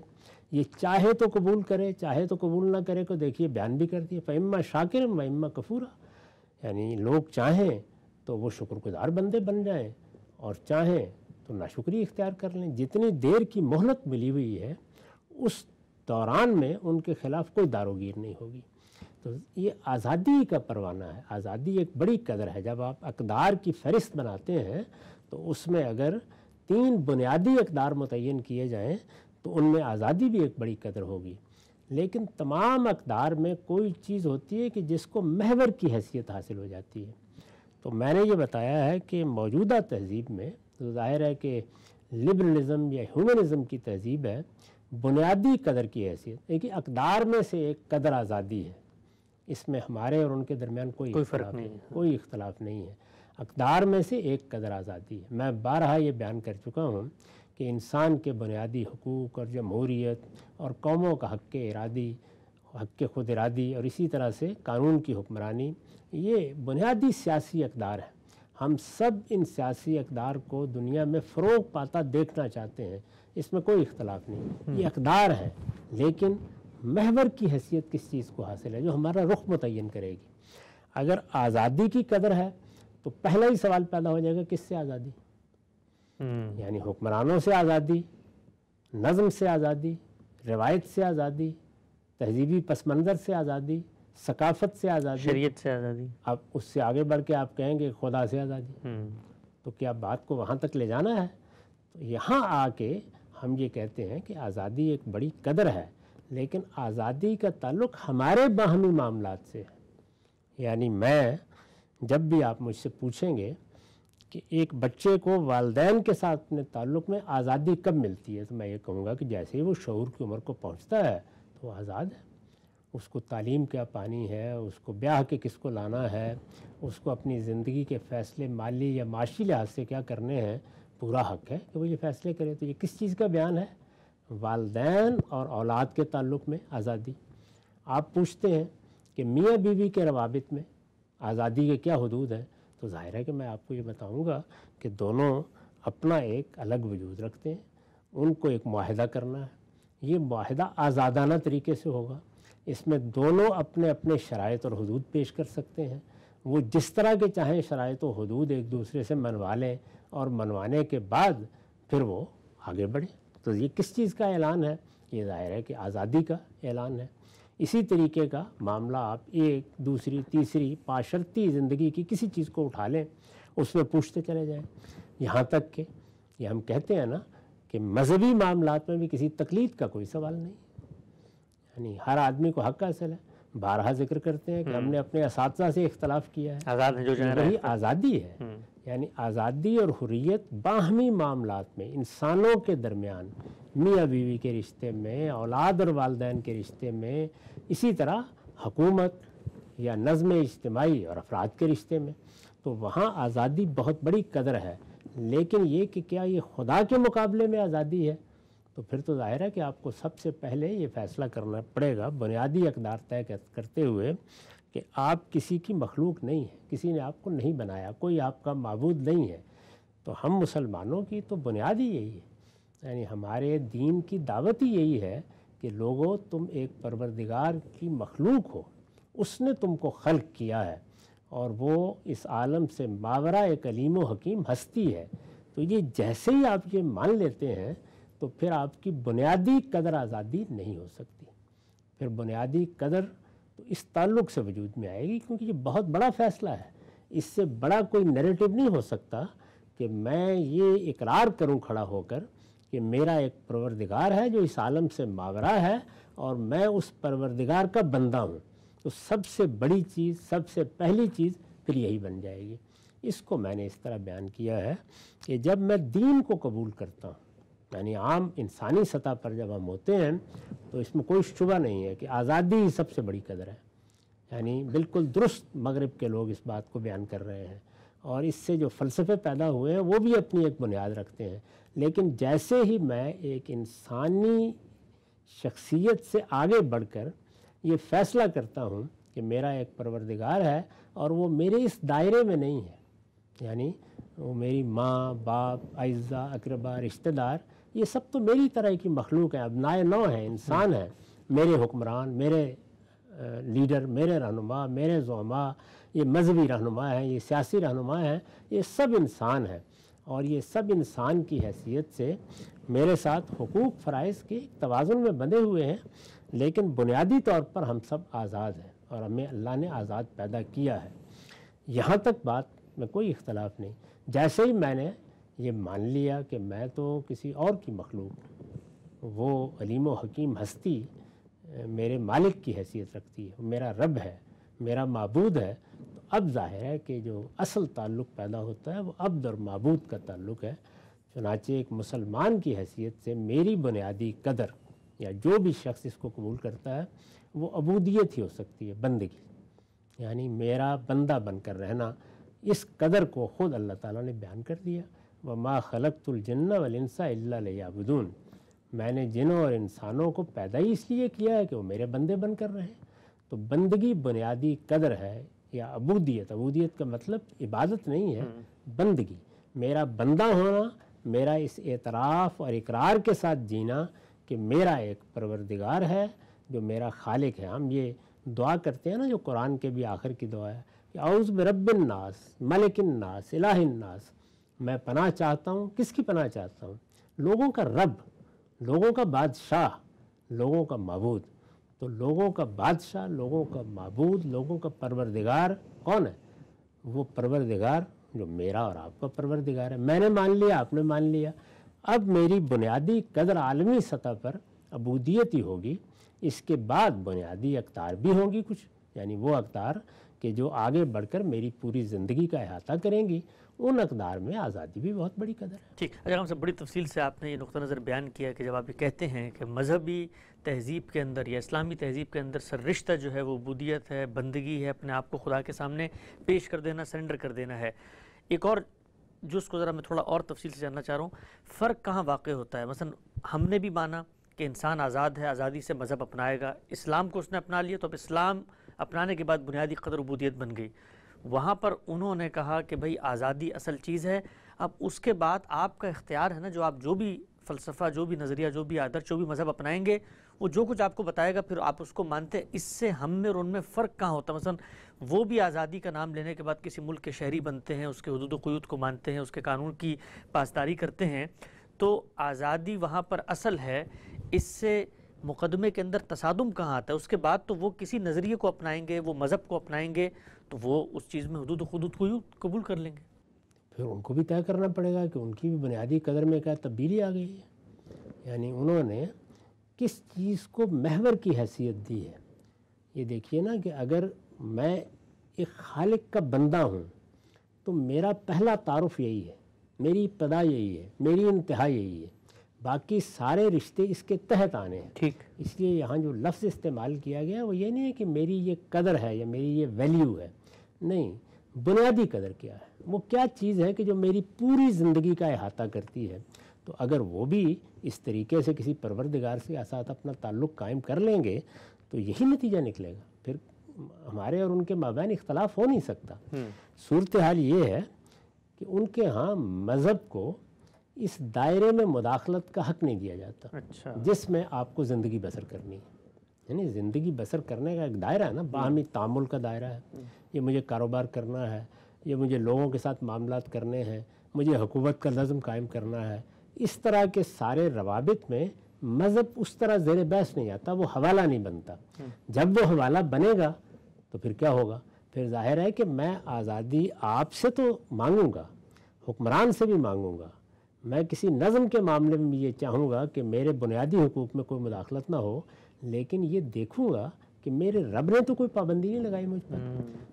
[SPEAKER 2] یہ چاہے تو قبول کرے چاہے تو قبول نہ کرے کو دیکھیے بیان بھی کرتی ہے، فَإِمَّا شَاكِرًا وَإِمَّا كَفُورًا، یعنی لوگ چاہیں تو وہ شکر گزار بندے بن جائیں اور چاہیں تو ناشکری اختیار کر لیں۔ جتنی دیر کی مہلت ملی ہوئی ہے اس دوران میں ان کے خلاف کوئی داروگیر نہیں ہوگی۔ تو یہ آزادی کا پروانہ ہے، آزادی ایک بڑی قدر ہے۔ جب آپ اقدار کی فہرست بناتے ہیں تو اس میں اگر 3 بنیادی اقدار متعین کیے جائیں تو ان میں آزادی بھی ایک بڑی قدر ہوگی۔ لیکن تمام اقدار میں کوئی چیز ہوتی ہے کہ جس کو محور کی حیثیت حاصل ہو جاتی ہے۔ تو میں نے یہ بتایا ہے کہ موجودہ تہذیب میں تو ظاہر ہے کہ لبرلزم یا ہیومنزم کی تہذیب ہے، بنیادی قدر کی حیثیت دیکھیے، اقدار میں سے ایک قدر آزادی ہے، اس میں ہمارے اور ان کے درمیان کوئی
[SPEAKER 1] فرق نہیں ہے،
[SPEAKER 2] کوئی اختلاف نہیں ہے۔ اقدار میں سے ایک قدر آزادی ہے۔ میں بارہا یہ بیان کر چکا ہوں کہ انسان کے بنیادی حقوق اور جمہوریت اور قوموں کا حق ارادی، حق خود ارادی اور اسی طرح سے قانون کی حکمرانی، یہ بنیادی سیاسی اقدار ہیں۔ ہم سب ان سیاسی اقدار کو دنیا میں فروغ پاتا دیکھنا چاہتے ہیں، اس میں کوئی اختلاف نہیں۔ یہ اقدار ہیں، لیکن محور کی حیثیت کس چیز کو حاصل ہے جو ہمارا رخ متعین کرے گی۔ اگر آزادی کی قدر ہے تو پہلا ہی سوال پیدا ہو جائے گا کس سے آزادی، یعنی حکمرانوں سے آزادی، نظم سے آزادی، روایت سے آزادی، تہذیبی پس منظر سے آزادی، ثقافت سے آزادی،
[SPEAKER 1] شریعت سے آزادی،
[SPEAKER 2] اب اس سے آگے بڑھ کے آپ کہیں گے خدا سے آزادی۔ تو کیا بات کو وہاں تک لے جانا ہے؟ تو یہاں آ کے ہم یہ کہتے ہیں کہ آزادی ایک بڑی قدر ہے، لیکن آزادی کا تعلق ہمارے باہمی معاملات سے ہے۔ یعنی میں جب بھی آپ مجھ سے پوچھیں گے کہ ایک بچے کو والدین کے ساتھ اپنے تعلق میں آزادی کب ملتی ہے، تو میں یہ کہوں گا کہ جیسے ہی وہ شعور کی عمر کو پہنچتا ہے تو وہ آزاد ہے۔ اس کو تعلیم کیا پانی ہے، اس کو بیاہ کے کس کو لانا ہے، اس کو اپنی زندگی کے فیصلے مالی یا معاشی لحاظ سے کیا کرنے ہیں، پورا حق ہے کہ وہ یہ فیصلے کرے۔ تو یہ کس چیز کا بیان ہے؟ والدین اور اولاد کے تعلق میں آزادی۔ آپ پوچھتے ہیں کہ میاں بیوی کے روابط میں آزادی کے کیا حدود ہیں، تو ظاہر ہے کہ میں آپ کو یہ بتاؤں گا کہ دونوں اپنا ایک الگ وجود رکھتے ہیں، ان کو ایک معاہدہ کرنا ہے۔ یہ معاہدہ آزادانہ طریقے سے ہوگا، اس میں دونوں اپنے اپنے شرائط اور حدود پیش کر سکتے ہیں۔ وہ جس طرح کے چاہیں شرائط و حدود ایک دوسرے سے منوا لیں اور منوانے کے بعد پھر وہ آگے بڑھیں۔ تو یہ کس چیز کا اعلان ہے؟ یہ ظاہر ہے کہ آزادی کا اعلان ہے۔ اسی طریقے کا معاملہ آپ ایک دوسری تیسری معاشرتی زندگی کی کسی چیز کو اٹھا لیں، اس میں پوچھتے چلے جائیں، یہاں تک کہ یہ ہم کہتے ہیں نا کہ مذہبی معاملات میں بھی کسی تقلید کا کوئی سوال نہیں، یعنی ہر آدمی کو حق حاصل ہے۔ بارہا ذکر کرتے ہیں کہ ہم نے اپنے اساتذہ سے اختلاف کیا ہے،
[SPEAKER 1] آزاد ہے جو
[SPEAKER 2] وہی آزادی ہے۔ یعنی آزادی اور حریت باہمی معاملات میں، انسانوں کے درمیان، میاں بیوی کے رشتے میں، اولاد اور والدین کے رشتے میں، اسی طرح حکومت یا نظم اجتماعی اور افراد کے رشتے میں، تو وہاں آزادی بہت بڑی قدر ہے۔ لیکن یہ کہ کیا یہ خدا کے مقابلے میں آزادی ہے، تو پھر تو ظاہر ہے کہ آپ کو سب سے پہلے یہ فیصلہ کرنا پڑے گا بنیادی اقدار طے کرتے ہوئے کہ آپ کسی کی مخلوق نہیں ہے، کسی نے آپ کو نہیں بنایا، کوئی آپ کا معبود نہیں ہے۔ تو ہم مسلمانوں کی تو بنیاد ہی یہی ہے، یعنی ہمارے دین کی دعوت ہی یہی ہے کہ لوگوں تم ایک پروردگار کی مخلوق ہو، اس نے تم کو خلق کیا ہے اور وہ اس عالم سے ماورا ایک علیم و حکیم ہستی ہے۔ تو یہ جیسے ہی آپ یہ مان لیتے ہیں تو پھر آپ کی بنیادی قدر آزادی نہیں ہو سکتی۔ پھر بنیادی قدر تو اس تعلق سے وجود میں آئے گی، کیونکہ یہ بہت بڑا فیصلہ ہے۔ اس سے بڑا کوئی نیریٹو نہیں ہو سکتا کہ میں یہ اقرار کروں کھڑا ہو کر کہ میرا ایک پروردگار ہے جو اس عالم سے ماورا ہے اور میں اس پروردگار کا بندہ ہوں۔ تو سب سے بڑی چیز، سب سے پہلی چیز پھر یہی بن جائے گی۔ اس کو میں نے اس طرح بیان کیا ہے کہ جب میں دین کو قبول کرتا ہوں یعنی عام انسانی سطح پر جب ہم ہوتے ہیں تو اس میں کوئی شبہ نہیں ہے کہ آزادی ہی سب سے بڑی قدر ہے. یعنی بالکل درست مغرب کے لوگ اس بات کو بیان کر رہے ہیں، اور اس سے جو فلسفے پیدا ہوئے ہیں وہ بھی اپنی ایک بنیاد رکھتے ہیں. لیکن جیسے ہی میں ایک انسانی شخصیت سے آگے بڑھ کر یہ فیصلہ کرتا ہوں کہ میرا ایک پروردگار ہے اور وہ میرے اس دائرے میں نہیں ہے، یعنی وہ میری ماں، باپ، اعزا، اقربا، رشتہ دار، یہ سب تو میری طرح کی مخلوق ہیں، ابنائے نو ہیں، انسان ہیں، میرے حکمران، میرے لیڈر، میرے رہنما، میرے زعماء، یہ مذہبی رہنما ہیں، یہ سیاسی رہنما ہیں، یہ سب انسان ہیں، اور یہ سب انسان کی حیثیت سے میرے ساتھ حقوق فرائض کے توازن میں بندھے ہوئے ہیں. لیکن بنیادی طور پر ہم سب آزاد ہیں اور ہمیں اللہ نے آزاد پیدا کیا ہے. یہاں تک بات میں کوئی اختلاف نہیں. جیسے ہی میں نے یہ مان لیا کہ میں تو کسی اور کی مخلوق، وہ علیم و حکیم ہستی میرے مالک کی حیثیت رکھتی ہے، میرا رب ہے، میرا معبود ہے، تو اب ظاہر ہے کہ جو اصل تعلق پیدا ہوتا ہے وہ عبد اور معبود کا تعلق ہے. چنانچہ ایک مسلمان کی حیثیت سے میری بنیادی قدر، یا جو بھی شخص اس کو قبول کرتا ہے، وہ عبودیت ہی ہو سکتی ہے، بندگی. یعنی میرا بندہ بن کر رہنا، اس قدر کو خود اللہ تعالیٰ نے بیان کر دیا. وَمَا خَلَقْتُ الْجِنَّ وَالْإِنسَ إِلَّا لِيَعْبُدُونِ. میں نے جنوں اور انسانوں کو پیدا ہی اس لیے کیا ہے کہ وہ میرے بندے بن کر رہیں. تو بندگی بنیادی قدر ہے، یا عبودیت. عبودیت کا مطلب عبادت نہیں ہے، بندگی. میرا بندہ ہونا، میرا اس اعتراف اور اقرار کے ساتھ جینا کہ میرا ایک پروردگار ہے جو میرا خالق ہے. ہم یہ دعا کرتے ہیں نا، جو قرآن کے بھی آخر کی دعا ہے کہ اعوذ برب الناس، ملک الناس، الہ الناس. میں پناہ چاہتا ہوں. کس کی پناہ چاہتا ہوں؟ لوگوں کا رب، لوگوں کا بادشاہ، لوگوں کا معبود. تو لوگوں کا بادشاہ، لوگوں کا معبود، لوگوں کا پروردگار کون ہے؟ وہ پروردگار جو میرا اور آپ کا پروردگار ہے. میں نے مان لیا، آپ نے مان لیا. اب میری بنیادی قدر عالمی سطح پر عبودیت ہی ہوگی. اس کے بعد بنیادی اقدار بھی ہوں گی کچھ، یعنی وہ اقدار کہ جو آگے بڑھ کر میری پوری زندگی کا احاطہ کریں گی. ان اقدار میں آزادی بھی بہت بڑی قدر ہے.
[SPEAKER 1] ٹھیک. اگر ہم سے بڑی تفصیل سے آپ نے یہ نقطہ نظر بیان کیا کہ جب آپ یہ کہتے ہیں کہ مذہبی تہذیب کے اندر یا اسلامی تہذیب کے اندر سر رشتہ جو ہے وہ عبودیت ہے، بندگی ہے، اپنے آپ کو خدا کے سامنے پیش کر دینا، سرنڈر کر دینا ہے. ایک اور جو اس کو ذرا میں تھوڑا اور تفصیل سے جاننا چاہ رہا ہوں، فرق کہاں واقع ہوتا ہے؟ مثلا ہم نے بھی مانا کہ انسان آزاد ہے، آزادی سے مذہب اپنائے گا. اسلام کو اس نے اپنا لیا تو اب اسلام اپنانے کے بعد بنیادی قدر عبودیت بن گئی. وہاں پر انہوں نے کہا کہ بھئی آزادی اصل چیز ہے، اب اس کے بعد آپ کا اختیار ہے نا، جو آپ جو بھی فلسفہ، جو بھی نظریہ، جو بھی آدرش، جو بھی مذہب اپنائیں گے، وہ جو کچھ آپ کو بتائے گا پھر آپ اس کو مانتے. اس سے ہم میں اور ان میں فرق کہاں ہوتا ہے؟ مثلا وہ بھی آزادی کا نام لینے کے بعد کسی ملک کے شہری بنتے ہیں، اس کے حدود و قیود کو مانتے ہیں، اس کے قانون کی پاسداری کرتے ہیں، تو آزادی وہاں پر اصل ہے. اس سے مقدمے کے اندر تصادم کہاں آتا ہے؟ اس کے بعد تو وہ کسی نظریے کو اپنائیں گے، وہ مذہب کو اپنائیں گے، تو وہ اس چیز میں حدود و حدود کو قبول کر لیں گے.
[SPEAKER 2] پھر ان کو بھی طے کرنا پڑے گا کہ ان کی بھی بنیادی قدر میں کیا تبدیلی آ گئی ہے. یعنی انہوں نے کس چیز کو محور کی حیثیت دی ہے. یہ دیکھیے نا کہ اگر میں ایک خالق کا بندہ ہوں تو میرا پہلا تعارف یہی ہے، میری ابتدا یہی ہے، میری انتہا یہی ہے. باقی سارے رشتے اس کے تحت آنے ہیں.
[SPEAKER 1] ٹھیک.
[SPEAKER 2] اس لیے یہاں جو لفظ استعمال کیا گیا وہ یہ نہیں ہے کہ میری یہ قدر ہے یا میری یہ ویلیو ہے. نہیں، بنیادی قدر کیا ہے، وہ کیا چیز ہے کہ جو میری پوری زندگی کا احاطہ کرتی ہے. تو اگر وہ بھی اس طریقے سے کسی پروردگار سے ساتھ اپنا تعلق قائم کر لیں گے تو یہی نتیجہ نکلے گا. پھر ہمارے اور ان کے مابین اختلاف ہو نہیں سکتا. صورتحال یہ ہے کہ ان کے ہاں مذہب کو اس دائرے میں مداخلت کا حق نہیں دیا جاتا.
[SPEAKER 1] اچھا.
[SPEAKER 2] جس میں آپ کو زندگی بسر کرنی ہے. یعنی زندگی بسر کرنے کا ایک دائرہ ہے نا، باہمی تعامل کا دائرہ ہے. یہ مجھے کاروبار کرنا ہے، یہ مجھے لوگوں کے ساتھ معاملات کرنے ہیں، مجھے حکومت کا نظم قائم کرنا ہے. اس طرح کے سارے روابط میں مذہب اس طرح زیر بحث نہیں آتا، وہ حوالہ نہیں بنتا. جب وہ حوالہ بنے گا تو پھر کیا ہوگا؟ پھر ظاہر ہے کہ میں آزادی آپ سے تو مانگوں گا، حکمران سے بھی مانگوں گا. میں کسی نظم کے معاملے میں بھی یہ چاہوں گا کہ میرے بنیادی حقوق میں کوئی مداخلت نہ ہو، لیکن یہ دیکھوں گا کہ میرے رب نے تو کوئی پابندی نہیں لگائی مجھ پر.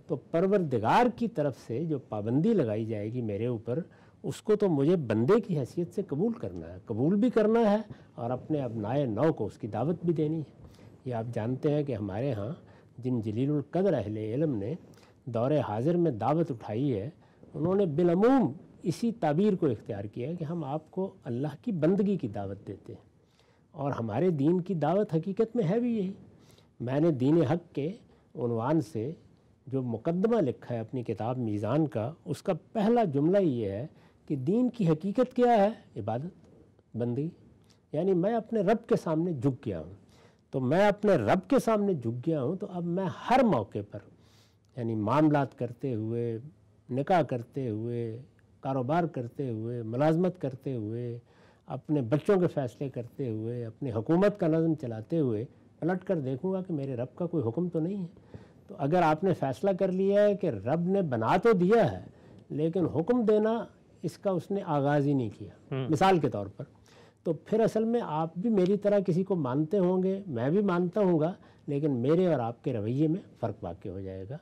[SPEAKER 2] تو پروردگار کی طرف سے جو پابندی لگائی جائے گی میرے اوپر، اس کو تو مجھے بندے کی حیثیت سے قبول کرنا ہے، قبول بھی کرنا ہے اور اپنے ابنائے نو کو اس کی دعوت بھی دینی ہے۔ یہ آپ جانتے ہیں کہ ہمارے ہاں جن جلیل القدر اہل علم نے دور حاضر میں دعوت اٹھائی ہے، انہوں نے بالعموم اسی تعبیر کو اختیار کیا ہے کہ ہم آپ کو اللہ کی بندگی کی دعوت دیتے ہیں، اور ہمارے دین کی دعوت حقیقت میں ہے بھی یہی۔ میں نے دین حق کے عنوان سے جو مقدمہ لکھا ہے اپنی کتاب میزان کا، اس کا پہلا جملہ یہ ہے کہ دین کی حقیقت کیا ہے؟ عبادت، بندگی۔ یعنی میں اپنے رب کے سامنے جھک گیا ہوں، تو میں اپنے رب کے سامنے جھک گیا ہوں، تو اب میں ہر موقع پر یعنی معاملات کرتے ہوئے، نکاح کرتے ہوئے، کاروبار کرتے ہوئے، ملازمت کرتے ہوئے، اپنے بچوں کے فیصلے کرتے ہوئے، اپنی حکومت کا نظم چلاتے ہوئے پلٹ کر دیکھوں گا کہ میرے رب کا کوئی حکم تو نہیں ہے۔ تو اگر آپ نے فیصلہ کر لیا ہے کہ رب نے بنا تو دیا ہے لیکن حکم دینا اس کا اس نے آغاز ہی نہیں کیا، مثال کے طور پر، تو پھر اصل میں آپ بھی میری طرح کسی کو مانتے ہوں گے، میں بھی مانتا ہوں گا، لیکن میرے اور آپ کے رویے میں فرق واقع ہو جائے گا۔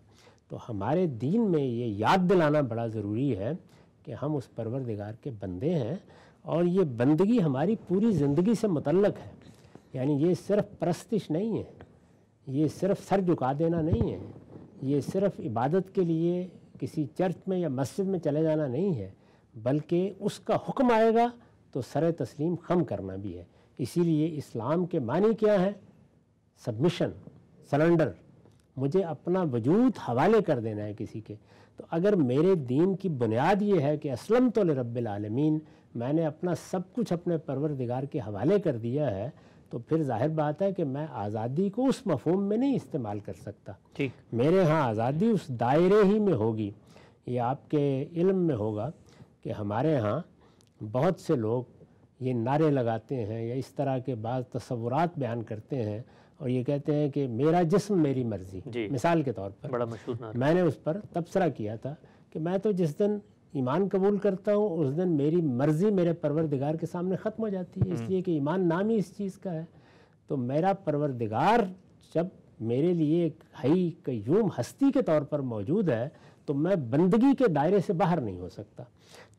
[SPEAKER 2] تو ہمارے دین میں یہ یاد دلانا بڑا ضروری ہے کہ ہم اس پروردگار کے بندے ہیں، اور یہ بندگی ہماری پوری زندگی سے متعلق ہے۔ یعنی یہ صرف پرستش نہیں ہے، یہ صرف سر جھکا دینا نہیں ہے، یہ صرف عبادت کے لیے کسی چرچ میں یا مسجد میں چلے جانا نہیں ہے، بلکہ اس کا حکم آئے گا تو سر تسلیم خم کرنا بھی ہے۔ اسی لیے اسلام کے معنی کیا ہے؟ سبمیشن، سرنڈر، مجھے اپنا وجود حوالے کر دینا ہے کسی کے۔ تو اگر میرے دین کی بنیاد یہ ہے کہ اسلمت لرب العالمین، میں نے اپنا سب کچھ اپنے پروردگار کے حوالے کر دیا ہے، تو پھر ظاہر بات ہے کہ میں آزادی کو اس مفہوم میں نہیں استعمال کر سکتا۔ میرے ہاں آزادی اس دائرے ہی میں ہوگی۔ یہ آپ کے علم میں ہوگا کہ ہمارے ہاں بہت سے لوگ یہ نعرے لگاتے ہیں یا اس طرح کے بعض تصورات بیان کرتے ہیں اور یہ کہتے ہیں کہ میرا جسم میری مرضی۔ مثال کے طور پر
[SPEAKER 1] بڑا مشہور نعرہ، میں
[SPEAKER 2] نے اس پر تبصرہ کیا تھا کہ میں تو جس دن ایمان قبول کرتا ہوں اس دن میری مرضی میرے پروردگار کے سامنے ختم ہو جاتی ہے، اس لیے کہ ایمان نام ہی اس چیز کا ہے۔ تو میرا پروردگار جب میرے لیے ایک حی قیوم ہستی کے طور پر موجود ہے تو میں بندگی کے دائرے سے باہر نہیں ہو سکتا۔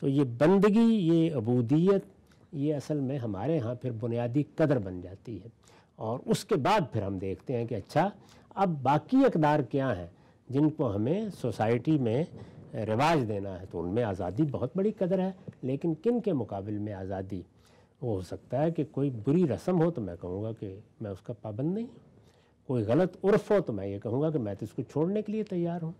[SPEAKER 2] تو یہ بندگی، یہ عبودیت، یہ اصل میں ہمارے ہاں پھر بنیادی قدر بن جاتی ہے، اور اس کے بعد پھر ہم دیکھتے ہیں کہ اچھا اب باقی اقدار کیا ہیں جن کو ہمیں سوسائٹی میں رواج دینا ہے۔ تو ان میں آزادی بہت بڑی قدر ہے، لیکن کن کے مقابل میں آزادی؟ وہ ہو سکتا ہے کہ کوئی بری رسم ہو تو میں کہوں گا کہ میں اس کا پابند نہیں ہوں، کوئی غلط عرف ہو تو میں یہ کہوں گا کہ میں تو اس کو چھوڑنے کے لیے تیار ہوں۔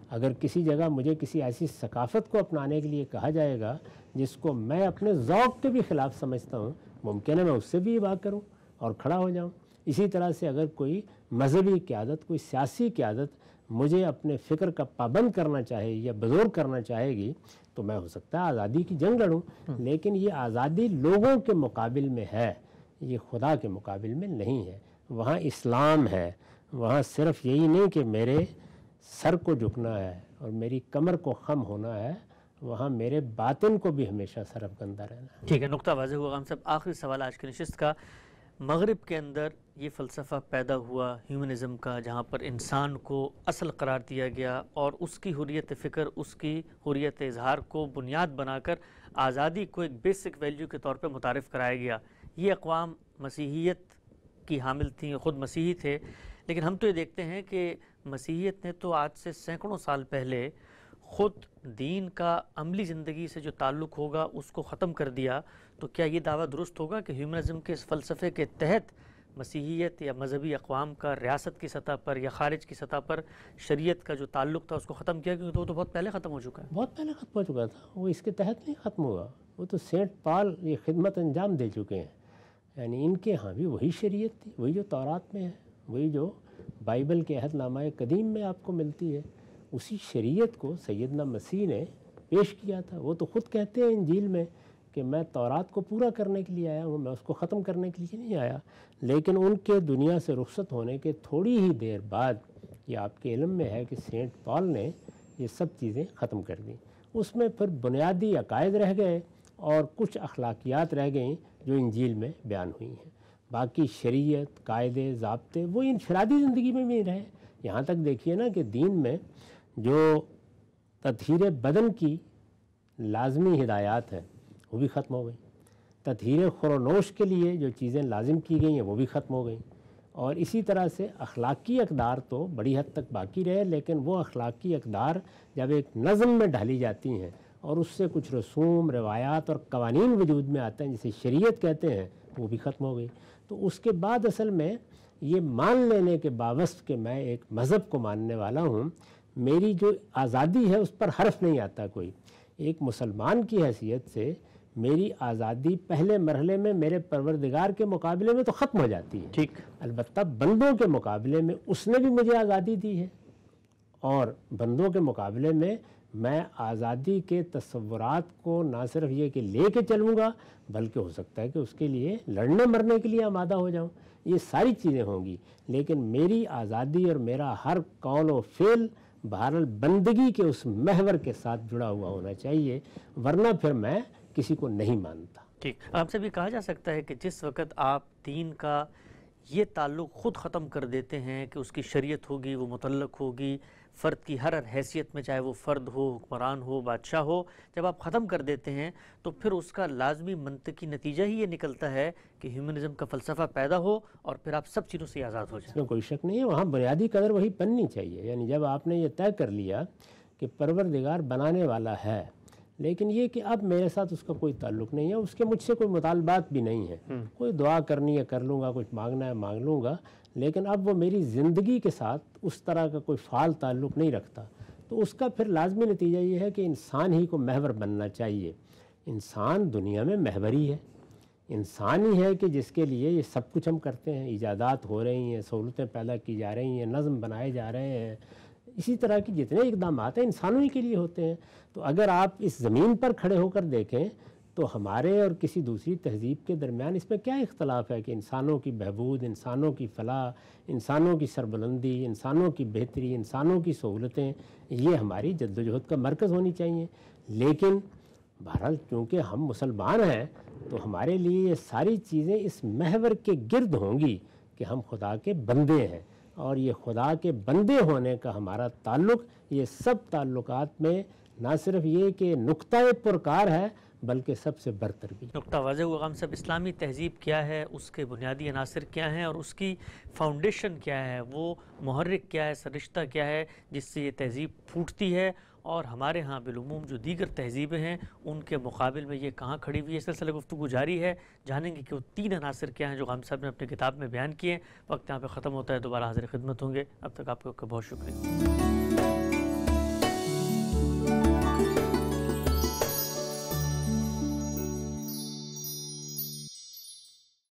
[SPEAKER 2] اگر کسی جگہ مجھے کسی ایسی ثقافت کو اپنانے کے لیے کہا جائے گا جس کو میں اپنے ذوق کے بھی خلاف سمجھتا ہوں، ممکن ہے میں اس سے بھی بات کروں اور کھڑا ہو جاؤں۔ اسی طرح سے اگر کوئی مذہبی قیادت، کوئی سیاسی قیادت مجھے اپنے فکر کا پابند کرنا چاہے یا بزرگ کرنا چاہے گی تو میں ہو سکتا ہے آزادی کی جنگ لڑوں، لیکن یہ آزادی لوگوں کے مقابل میں ہے، یہ خدا کے مقابل میں نہیں ہے۔ وہاں اسلام ہے، وہاں صرف یہی نہیں کہ میرے سر کو جھکنا ہے اور میری کمر کو خم ہونا ہے، وہاں میرے باطن کو بھی ہمیشہ سرفکندہ رہنا ہے۔
[SPEAKER 1] ٹھیک ہے، نقطہ واضح ہوا غام صاحب۔ آخری سوال آج کی نشست کا، مغرب کے اندر یہ فلسفہ پیدا ہوا ہیومنزم کا، جہاں پر انسان کو اصل قرار دیا گیا اور اس کی حریت فکر، اس کی حریت اظہار کو بنیاد بنا کر آزادی کو ایک بیسک ویلیو کے طور پہ متعارف کرایا گیا۔ یہ اقوام مسیحیت کی حامل تھیں، خود مسیحی تھے، لیکن ہم تو یہ دیکھتے ہیں کہ مسیحیت نے تو آج سے سینکڑوں سال پہلے خود دین کا عملی زندگی سے جو تعلق ہوگا اس کو ختم کر دیا۔ تو کیا یہ دعویٰ درست ہوگا کہ ہیومنزم کے اس فلسفے کے تحت مسیحیت یا مذہبی اقوام کا ریاست کی سطح پر یا خارج کی سطح پر شریعت کا جو تعلق تھا اس کو ختم کیا؟ کیونکہ وہ تو بہت پہلے ختم ہو چکا ہے۔
[SPEAKER 2] بہت پہلے ختم ہو چکا تھا، وہ اس کے تحت نہیں ختم ہوا، وہ تو سینٹ پال یہ خدمت انجام دے چکے ہیں۔ یعنی ان کے ہاں بھی وہی شریعت تھی، وہی جو تورات میں ہے، وہی جو بائبل کے عہد نامہ قدیم میں آپ کو ملتی ہے، اسی شریعت کو سیدنا مسیح نے پیش کیا تھا۔ وہ تو خود کہتے ہیں انجیل میں کہ میں تورات کو پورا کرنے کے لیے آیا ہوں، میں اس کو ختم کرنے کے لیے نہیں آیا۔ لیکن ان کے دنیا سے رخصت ہونے کے تھوڑی ہی دیر بعد یہ آپ کے علم میں ہے کہ سینٹ پال نے یہ سب چیزیں ختم کر دیں۔ اس میں پھر بنیادی عقائد رہ گئے اور کچھ اخلاقیات رہ گئیں جو انجیل میں بیان ہوئی ہیں۔ باقی شریعت، قاعدے، ضابطے وہ انفرادی زندگی میں بھی رہے۔ یہاں تک دیکھیے نا کہ دین میں جو تطہیر بدن کی لازمی ہدایات ہیں وہ بھی ختم ہو گئی، تطہیر خورونوش کے لیے جو چیزیں لازم کی گئی ہیں وہ بھی ختم ہو گئیں، اور اسی طرح سے اخلاقی اقدار تو بڑی حد تک باقی رہے، لیکن وہ اخلاقی اقدار جب ایک نظم میں ڈھالی جاتی ہیں اور اس سے کچھ رسوم، روایات اور قوانین وجود میں آتے ہیں جسے شریعت کہتے ہیں، وہ بھی ختم ہو گئی۔ تو اس کے بعد اصل میں یہ مان لینے کے باوجود کہ میں ایک مذہب کو ماننے والا ہوں، میری جو آزادی ہے اس پر حرف نہیں آتا کوئی۔ ایک مسلمان کی حیثیت سے میری آزادی پہلے مرحلے میں میرے پروردگار کے مقابلے میں تو ختم ہو جاتی ہے،
[SPEAKER 1] ٹھیک،
[SPEAKER 2] البتہ بندوں کے مقابلے میں اس نے بھی مجھے آزادی دی ہے، اور بندوں کے مقابلے میں آزادی کے تصورات کو نہ صرف یہ کہ لے کے چلوں گا، بلکہ ہو سکتا ہے کہ اس کے لیے لڑنے مرنے کے لیے آمادہ ہو جاؤں، یہ ساری چیزیں ہوں گی، لیکن میری آزادی اور میرا ہر قول و فعل بہرحال بندگی کے اس محور کے ساتھ جڑا ہوا ہونا چاہیے، ورنہ پھر میں کسی کو نہیں مانتا۔
[SPEAKER 1] ٹھیک، آپ سے بھی کہا جا سکتا ہے کہ جس وقت آپ دین کا یہ تعلق خود ختم کر دیتے ہیں کہ اس کی شریعت ہوگی، وہ متعلق ہوگی فرد کی ہر حیثیت میں، چاہے وہ فرد ہو، حکمران ہو، بادشاہ ہو، جب آپ ختم کر دیتے ہیں تو پھر اس کا لازمی منطقی نتیجہ ہی یہ نکلتا ہے کہ ہیومنزم کا فلسفہ پیدا ہو اور پھر آپ سب چیزوں سے آزاد ہو جائیں۔
[SPEAKER 2] اس میں کوئی شک نہیں ہے، وہاں بنیادی قدر وہی بننی چاہیے، یعنی جب آپ نے یہ طے کر لیا کہ پروردگار بنانے والا ہے، لیکن یہ کہ اب میرے ساتھ اس کا کوئی تعلق نہیں ہے، اس کے مجھ سے کوئی مطالبات بھی نہیں ہے، کوئی دعا کرنی ہے کر لوں گا، کچھ مانگنا ہے مانگ لوں گا، لیکن اب وہ میری زندگی کے ساتھ اس طرح کا کوئی فعال تعلق نہیں رکھتا، تو اس کا پھر لازمی نتیجہ یہ ہے کہ انسان ہی کو محور بننا چاہیے۔ انسان دنیا میں محور ہی ہے، انسان ہی ہے کہ جس کے لیے یہ سب کچھ ہم کرتے ہیں، ایجادات ہو رہی ہیں، سہولتیں پیدا کی جا رہی ہیں، نظم بنائے جا رہے ہیں، اسی طرح کی جتنے اقدامات ہیں انسانوں ہی کے لیے ہوتے ہیں۔ تو اگر آپ اس زمین پر کھڑے ہو کر دیکھیں تو ہمارے اور کسی دوسری تہذیب کے درمیان اس میں کیا اختلاف ہے کہ انسانوں کی بہبود، انسانوں کی فلاح، انسانوں کی سربلندی، انسانوں کی بہتری، انسانوں کی سہولتیں، یہ ہماری جدوجہد کا مرکز ہونی چاہیے۔ لیکن بہرحال چونکہ ہم مسلمان ہیں تو ہمارے لیے یہ ساری چیزیں اس محور کے گرد ہوں گی کہ ہم خدا کے بندے ہیں، اور یہ خدا کے بندے ہونے کا ہمارا تعلق یہ سب تعلقات میں نہ صرف یہ کہ نقطۂ پرکار ہے بلکہ سب سے برتر بھی۔
[SPEAKER 1] نقطہ واضح ہوا غام صاحب، اسلامی تہذیب کیا ہے، اس کے بنیادی عناصر کیا ہیں اور اس کی فاؤنڈیشن کیا ہے، وہ محرک کیا ہے، سرشتہ کیا ہے جس سے یہ تہذیب پھوٹتی ہے، اور ہمارے ہاں بالعموم جو دیگر تہذیبیں ہیں ان کے مقابل میں یہ کہاں کھڑی ہوئی ہے۔ سلسلہ گفتگو جاری ہے، جانیں گے کہ وہ 3 عناصر کیا ہیں جو غام صاحب نے اپنی کتاب میں بیان کیے۔ وقت یہاں پہ ختم ہوتا ہے، دوبارہ حاضر خدمت ہوں گے، اب تک آپ کو بہت شکریہ۔